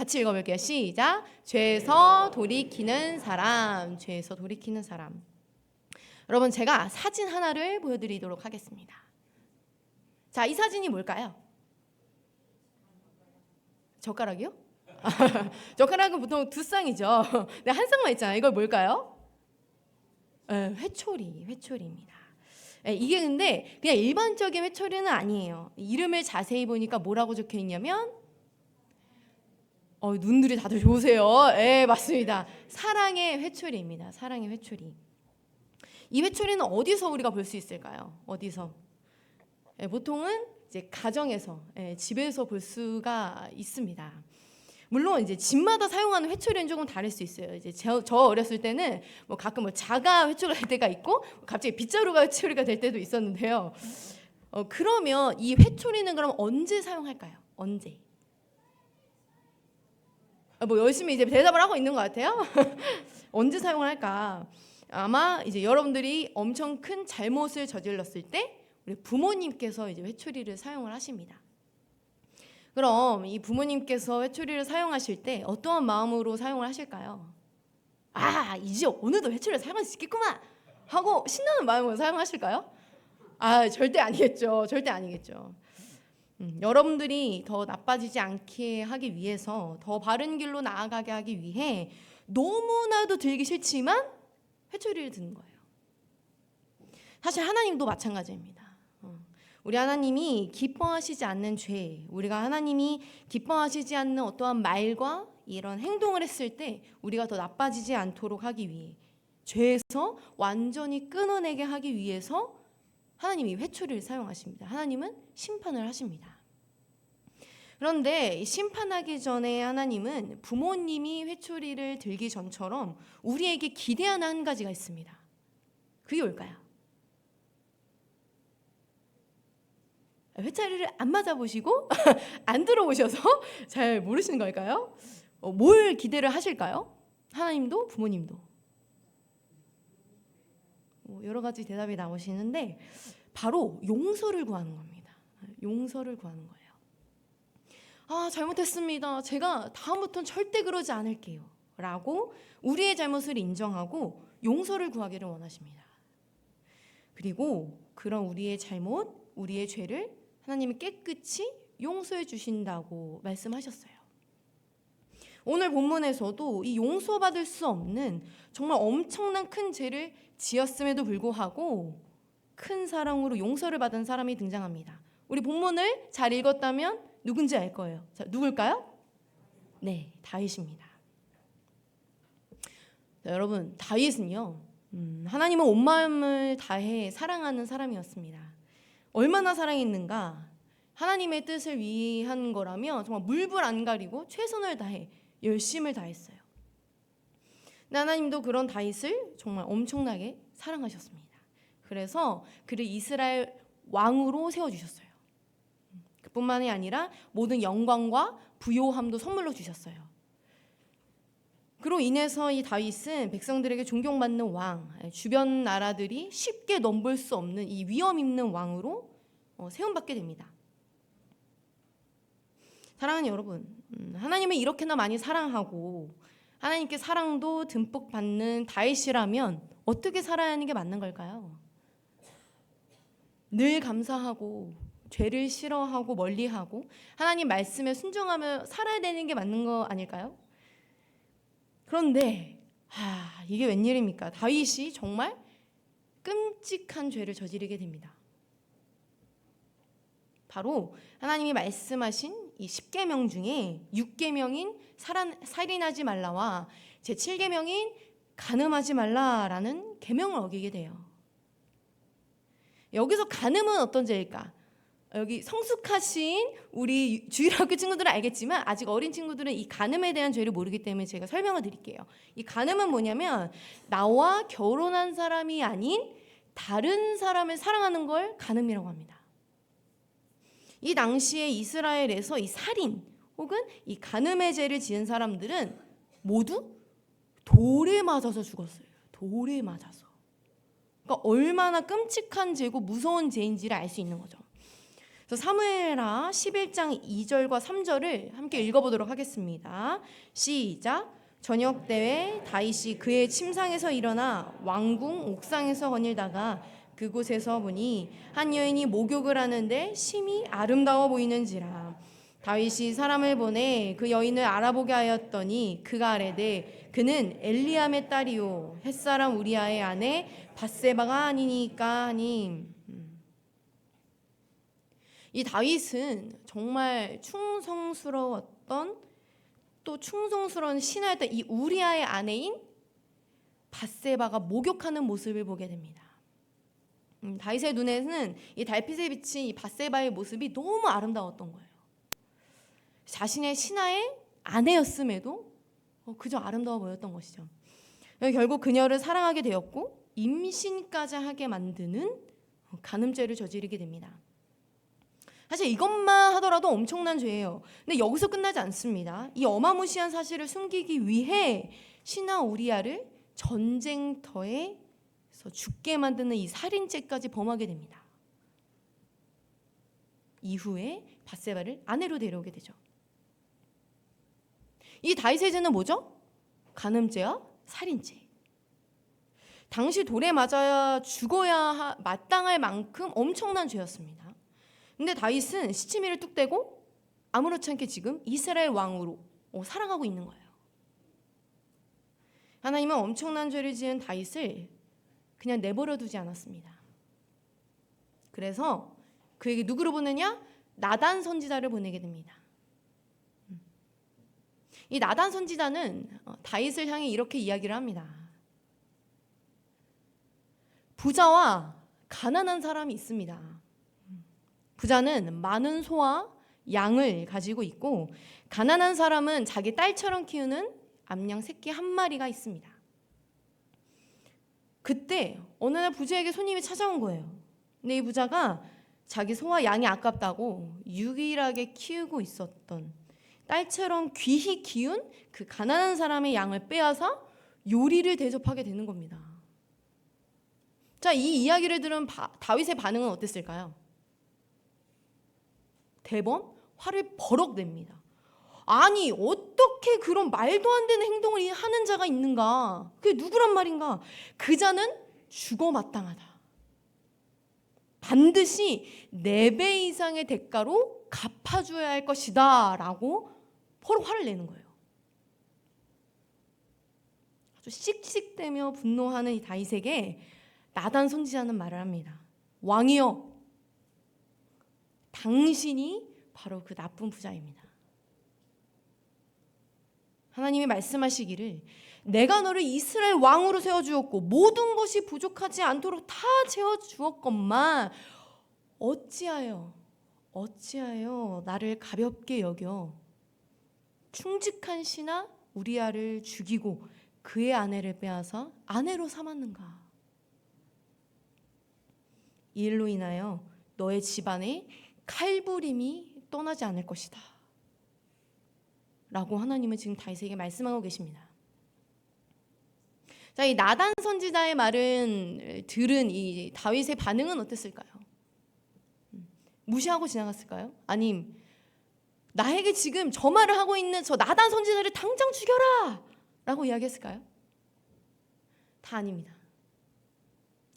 같이 읽어볼게요. 시작. 죄에서 돌이키는 사람. 죄에서 돌이키는 사람. 여러분, 제가 사진 하나를 보여드리도록 하겠습니다. 자, 이 사진이 뭘까요? 젓가락이요? 젓가락은 보통 두 쌍이죠. 근데 한 쌍만 있잖아요. 이걸 뭘까요? 회초리입니다. 이게 근데 그냥 일반적인 회초리는 아니에요. 이름을 자세히 보니까 뭐라고 적혀 있냐면 눈들이 다들 좋으세요. 맞습니다. 사랑의 회초리입니다. 사랑의 회초리. 이 회초리는 어디서 우리가 볼 수 있을까요? 어디서? 보통은 이제 가정에서, 집에서 볼 수가 있습니다. 물론 이제 집마다 사용하는 회초리는 조금 다를 수 있어요. 이제 저 어렸을 때는 뭐 가끔 뭐 자가 회초리가 될 때가 있고 갑자기 빗자루가 회초리가 될 때도 있었는데요. 그러면 이 회초리는 그럼 언제 사용할까요? 언제? 뭐 열심히 이제 대답을 하고 있는 것 같아요. 언제 사용을 할까? 아마 이제 여러분들이 엄청 큰 잘못을 저질렀을 때 우리 부모님께서 이제 회초리를 사용을 하십니다. 그럼 이 부모님께서 회초리를 사용하실 때 어떠한 마음으로 사용을 하실까요? 이제 오늘도 회초리를 사용할 수 있겠구만 하고 신나는 마음으로 사용하실까요? 절대 아니겠죠. 절대 아니겠죠. 여러분들이 더 나빠지지 않게 하기 위해서, 더 바른 길로 나아가게 하기 위해 너무나도 들기 싫지만 회초리를 드는 거예요. 사실 하나님도 마찬가지입니다. 우리 하나님이 기뻐하시지 않는 죄, 우리가 하나님이 기뻐하시지 않는 어떠한 말과 이런 행동을 했을 때 우리가 더 나빠지지 않도록 하기 위해, 죄에서 완전히 끊어내게 하기 위해서 하나님이 회초리를 사용하십니다. 하나님은 심판을 하십니다. 그런데 심판하기 전에 하나님은 부모님이 회초리를 들기 전처럼 우리에게 기대하는 한 가지가 있습니다. 그게 뭘까요? 회초리를 안 맞아보시고 안 들어보셔서 잘 모르시는 걸까요? 뭘 기대를 하실까요? 하나님도 부모님도. 여러 가지 대답이 나오시는데 바로 용서를 구하는 겁니다. 용서를 구하는 거예요. 잘못했습니다. 제가 다음부터는 절대 그러지 않을게요. 라고 우리의 잘못을 인정하고 용서를 구하기를 원하십니다. 그리고 그런 우리의 잘못, 우리의 죄를 하나님이 깨끗이 용서해 주신다고 말씀하셨어요. 오늘 본문에서도 이 용서받을 수 없는 정말 엄청난 큰 죄를 지었음에도 불구하고 큰 사랑으로 용서를 받은 사람이 등장합니다. 우리 본문을 잘 읽었다면 누군지 알 거예요. 자, 누굴까요? 네, 다윗입니다. 자, 여러분, 다윗은요, 하나님은 온 마음을 다해 사랑하는 사람이었습니다. 얼마나 사랑했는가? 하나님의 뜻을 위한 거라면 정말 물불 안 가리고 최선을 다해 열심을 다했어요. 근데 하나님도 그런 다윗을 정말 엄청나게 사랑하셨습니다. 그래서 그를 이스라엘 왕으로 세워주셨어요. 그뿐만이 아니라 모든 영광과 부요함도 선물로 주셨어요. 그로 인해서 이 다윗은 백성들에게 존경받는 왕, 주변 나라들이 쉽게 넘볼 수 없는 이 위엄 있는 왕으로 세움받게 됩니다. 사랑하는 여러분, 하나님을 이렇게나 많이 사랑하고 하나님께 사랑도 듬뿍 받는 다윗이라면 어떻게 살아야 하는 게 맞는 걸까요? 늘 감사하고 죄를 싫어하고 멀리하고 하나님 말씀에 순종하며 살아야 되는 게 맞는 거 아닐까요? 그런데 이게 웬일입니까? 다윗이 정말 끔찍한 죄를 저지르게 됩니다. 바로 하나님이 말씀하신 이 10계명 중에 6계명인 살인하지 말라와 제 7계명인 간음하지 말라라는 계명을 어기게 돼요. 여기서 간음은 어떤 죄일까? 여기 성숙하신 우리 주일학교 친구들은 알겠지만 아직 어린 친구들은 이 간음에 대한 죄를 모르기 때문에 제가 설명을 드릴게요. 이 간음은 뭐냐면 나와 결혼한 사람이 아닌 다른 사람을 사랑하는 걸 간음이라고 합니다. 이 당시에 이스라엘에서 이 살인 혹은 이 간음의 죄를 지은 사람들은 모두 돌에 맞아서 죽었어요. 돌에 맞아서. 그러니까 얼마나 끔찍한 죄고 무서운 죄인지를 알 수 있는 거죠. 그래서 사무엘하 11장 2절과 3절을 함께 읽어보도록 하겠습니다. 시작. 저녁 때에 다윗이 그의 침상에서 일어나 왕궁 옥상에서 거닐다가 그곳에서 보니 한 여인이 목욕을 하는데 심히 아름다워 보이는지라. 다윗이 사람을 보내 그 여인을 알아보게 하였더니 그가 아뢰되 그는 엘리암의 딸이요 햇사람 우리아의 아내 밧세바가 아니니까 하니. 이 다윗은 정말 충성스러웠던, 또 충성스러운 신하였던 이 우리아의 아내인 밧세바가 목욕하는 모습을 보게 됩니다. 다윗의 눈에는 이 달빛에 비친 이 밧세바의 모습이 너무 아름다웠던 거예요. 자신의 신하의 아내였음에도 그저 아름다워 보였던 것이죠. 결국 그녀를 사랑하게 되었고 임신까지 하게 만드는 간음죄를 저지르게 됩니다. 사실 이것만 하더라도 엄청난 죄예요. 근데 여기서 끝나지 않습니다. 이 어마무시한 사실을 숨기기 위해 신하 우리아를 전쟁터에서 죽게 만드는 이 살인죄까지 범하게 됩니다. 이후에 밧세바를 아내로 데려오게 되죠. 이 다윗의 죄는 뭐죠? 간음죄와 살인죄. 당시 돌에 맞아야 죽어야 마땅할 만큼 엄청난 죄였습니다. 근데 다윗은 시치미를 뚝 떼고 아무렇지 않게 지금 이스라엘 왕으로 살아가고 있는 거예요. 하나님은 엄청난 죄를 지은 다윗을 그냥 내버려 두지 않았습니다. 그래서 그에게 누구를 보내냐? 나단 선지자를 보내게 됩니다. 이 나단 선지자는 다윗을 향해 이렇게 이야기를 합니다. 부자와 가난한 사람이 있습니다. 부자는 많은 소와 양을 가지고 있고 가난한 사람은 자기 딸처럼 키우는 암양 새끼 한 마리가 있습니다. 그때 어느 날 부자에게 손님이 찾아온 거예요. 근데 이 부자가 자기 소와 양이 아깝다고 유일하게 키우고 있었던 딸처럼 귀히 키운 그 가난한 사람의 양을 빼앗아 요리를 대접하게 되는 겁니다. 자, 이 이야기를 들은 다윗의 반응은 어땠을까요? 대범 화를 버럭 냅니다. 아니, 어떻게 그런 말도 안 되는 행동을 하는 자가 있는가? 그게 누구란 말인가? 그 자는 죽어 마땅하다. 반드시 4배 이상의 대가로 갚아줘야 할 것이다 라고 바로 화를 내는 거예요. 아주 씩씩대며 분노하는 이 다윗에게 나단 선지자는 말을 합니다. 왕이여, 당신이 바로 그 나쁜 부자입니다. 하나님이 말씀하시기를 내가 너를 이스라엘 왕으로 세워주었고 모든 것이 부족하지 않도록 다 채워주었건만 어찌하여 나를 가볍게 여겨 충직한 신하 우리아를 죽이고 그의 아내를 빼앗아 아내로 삼았는가? 이 일로 인하여 너의 집안에 칼부림이 떠나지 않을 것이다 라고 하나님은 지금 다윗에게 말씀하고 계십니다. 자, 이 나단 선지자의 말은 들은 이 다윗의 반응은 어땠을까요? 무시하고 지나갔을까요? 아님 나에게 지금 저 말을 하고 있는 저 나단 선지자를 당장 죽여라 라고 이야기했을까요? 다 아닙니다.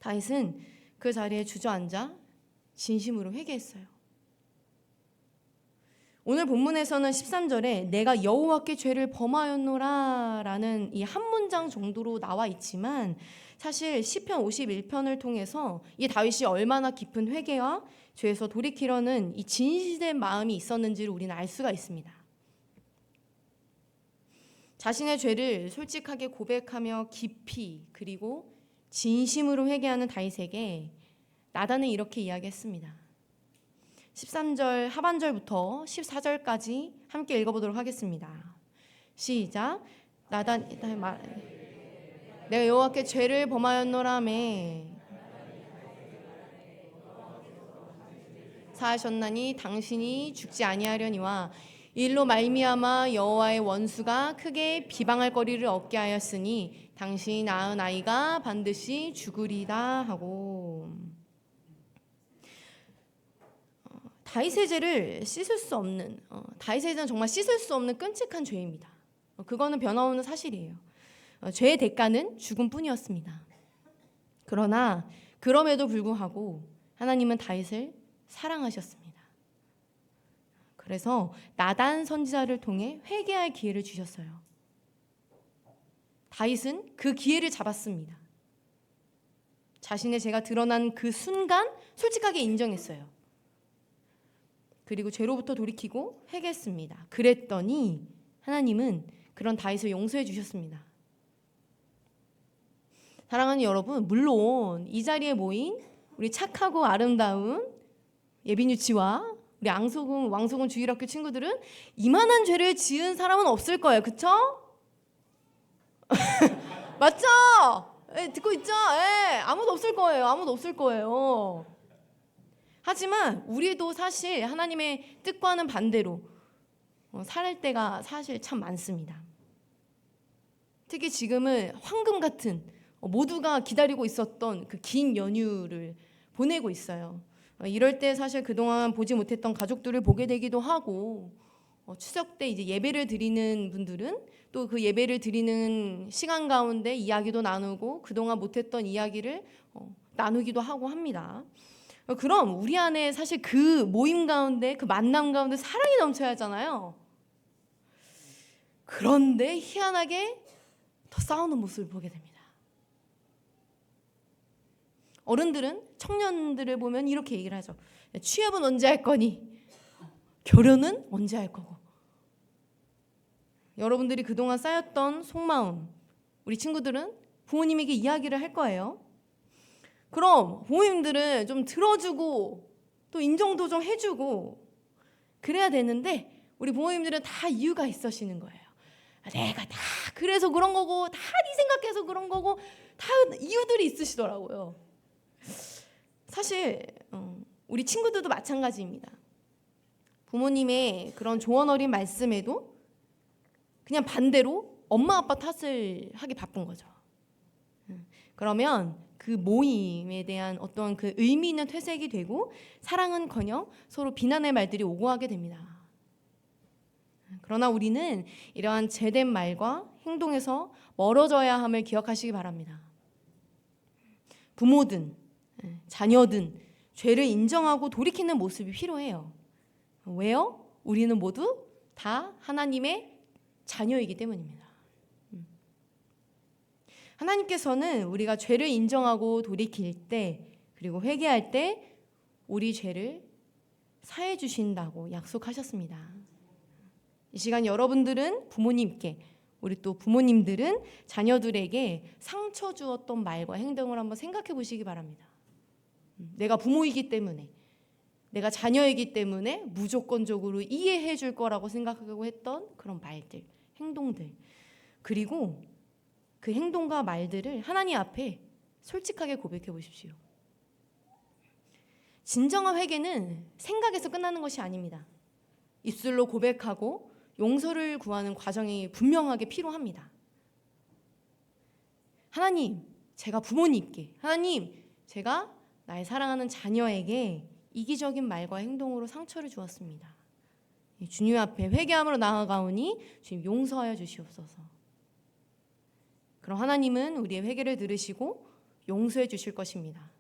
다윗은 그 자리에 주저앉아 진심으로 회개했어요. 오늘 본문에서는 13절에 내가 여호와께 죄를 범하였노라 라는 이 한 문장 정도로 나와 있지만 사실 시편 51편을 통해서 이 다윗이 얼마나 깊은 회개와 죄에서 돌이키려는 이 진실된 마음이 있었는지를 우리는 알 수가 있습니다. 자신의 죄를 솔직하게 고백하며 깊이 그리고 진심으로 회개하는 다윗에게 나단은 이렇게 이야기했습니다. 13절 하반절부터 14절까지 함께 읽어보도록 하겠습니다. 시작. 나단 내가 여호와께 죄를 범하였노라매 사하셨나니 당신이 죽지 아니하려니와 일로 말미암아 여호와의 원수가 크게 비방할 거리를 얻게 하였으니 당신이 낳은 아이가 반드시 죽으리다 하고 다윗의 죄를 씻을 수 없는, 다윗의 죄는 정말 씻을 수 없는 끔찍한 죄입니다. 그거는 변함없는 사실이에요. 죄의 대가는 죽음뿐이었습니다. 그러나 그럼에도 불구하고 하나님은 다윗을 사랑하셨습니다. 그래서 나단 선지자를 통해 회개할 기회를 주셨어요. 다윗은 그 기회를 잡았습니다. 자신의 죄가 드러난 그 순간 솔직하게 인정했어요. 그리고 죄로부터 돌이키고 회개했습니다. 그랬더니 하나님은 그런 다윗을 용서해 주셨습니다. 사랑하는 여러분, 물론 이 자리에 모인 우리 착하고 아름다운 예빈유치와 우리 왕소금 주일학교 친구들은 이만한 죄를 지은 사람은 없을 거예요. 그쵸? 맞죠? 듣고 있죠? 아무도 없을 거예요. 아무도 없을 거예요. 하지만 우리도 사실 하나님의 뜻과는 반대로 살 때가 사실 참 많습니다. 특히 지금은 황금 같은 모두가 기다리고 있었던 그 긴 연휴를 보내고 있어요. 이럴 때 사실 그동안 보지 못했던 가족들을 보게 되기도 하고, 추석 때 이제 예배를 드리는 분들은 또 그 예배를 드리는 시간 가운데 이야기도 나누고 그동안 못했던 이야기를 나누기도 하고 합니다. 그럼 우리 안에 사실 그 모임 가운데, 그 만남 가운데 사랑이 넘쳐야 하잖아요. 그런데 희한하게 더 싸우는 모습을 보게 됩니다. 어른들은 청년들을 보면 이렇게 얘기를 하죠. 취업은 언제 할 거니? 결혼은 언제 할 거고? 여러분들이 그동안 쌓였던 속마음, 우리 친구들은 부모님에게 이야기를 할 거예요. 그럼 부모님들은 좀 들어주고 또 인정도 좀 해주고 그래야 되는데, 우리 부모님들은 다 이유가 있으시는 거예요. 내가 다 그래서 그런 거고, 다 네 생각해서 그런 거고, 다 이유들이 있으시더라고요. 사실 우리 친구들도 마찬가지입니다. 부모님의 그런 조언 어린 말씀에도 그냥 반대로 엄마 아빠 탓을 하기 바쁜 거죠. 그러면 그 모임에 대한 어떤 그 의미 있는 퇴색이 되고, 사랑은커녕 서로 비난의 말들이 오고 하게 됩니다. 그러나 우리는 이러한 죄된 말과 행동에서 멀어져야 함을 기억하시기 바랍니다. 부모든 자녀든 죄를 인정하고 돌이키는 모습이 필요해요. 왜요? 우리는 모두 다 하나님의 자녀이기 때문입니다. 하나님께서는 우리가 죄를 인정하고 돌이킬 때, 그리고 회개할 때 우리 죄를 사해 주신다고 약속하셨습니다. 이 시간 여러분들은 부모님께, 우리 또 부모님들은 자녀들에게 상처 주었던 말과 행동을 한번 생각해 보시기 바랍니다. 내가 부모이기 때문에, 내가 자녀이기 때문에 무조건적으로 이해해 줄 거라고 생각하고 했던 그런 말들, 행동들, 그리고 그 행동과 말들을 하나님 앞에 솔직하게 고백해 보십시오. 진정한 회개는 생각에서 끝나는 것이 아닙니다. 입술로 고백하고 용서를 구하는 과정이 분명하게 필요합니다. 하나님, 제가 부모님께, 하나님, 제가 나의 사랑하는 자녀에게 이기적인 말과 행동으로 상처를 주었습니다. 주님 앞에 회개함으로 나아가오니 주님 용서하여 주시옵소서. 그럼 하나님은 우리의 회개를 들으시고 용서해 주실 것입니다.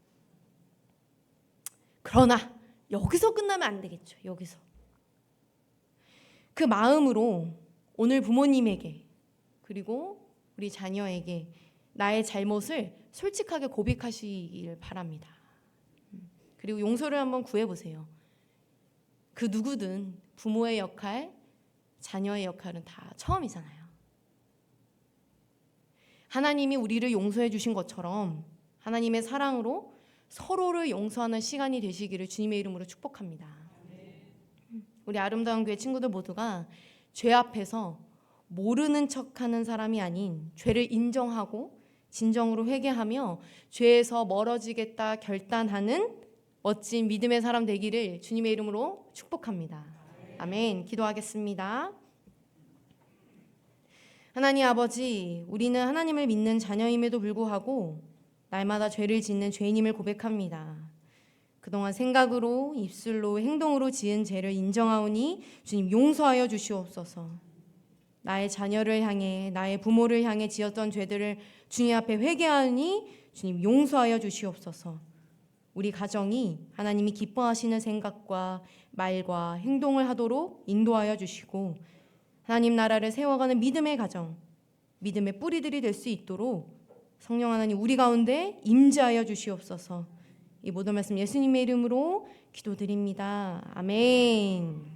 그러나 여기서 끝나면 안 되겠죠. 여기서. 그 마음으로 오늘 부모님에게, 그리고 우리 자녀에게 나의 잘못을 솔직하게 고백하시길 바랍니다. 그리고 용서를 한번 구해보세요. 그 누구든 부모의 역할, 자녀의 역할은 다 처음이잖아요. 하나님이 우리를 용서해 주신 것처럼 하나님의 사랑으로 서로를 용서하는 시간이 되시기를 주님의 이름으로 축복합니다. 우리 아름다운 교회 친구들 모두가 죄 앞에서 모르는 척하는 사람이 아닌 죄를 인정하고 진정으로 회개하며 죄에서 멀어지겠다 결단하는 멋진 믿음의 사람 되기를 주님의 이름으로 축복합니다. 아멘. 기도하겠습니다. 하나님 아버지, 우리는 하나님을 믿는 자녀임에도 불구하고 날마다 죄를 짓는 죄인임을 고백합니다. 그동안 생각으로 입술로 행동으로 지은 죄를 인정하오니 주님 용서하여 주시옵소서. 나의 자녀를 향해 나의 부모를 향해 지었던 죄들을 주님 앞에 회개하니 주님 용서하여 주시옵소서. 우리 가정이 하나님이 기뻐하시는 생각과 말과 행동을 하도록 인도하여 주시고 하나님 나라를 세워가는 믿음의 가정, 믿음의 뿌리들이 될 수 있도록 성령 하나님 우리 가운데 임재하여 주시옵소서. 이 모든 말씀 예수님의 이름으로 기도드립니다. 아멘.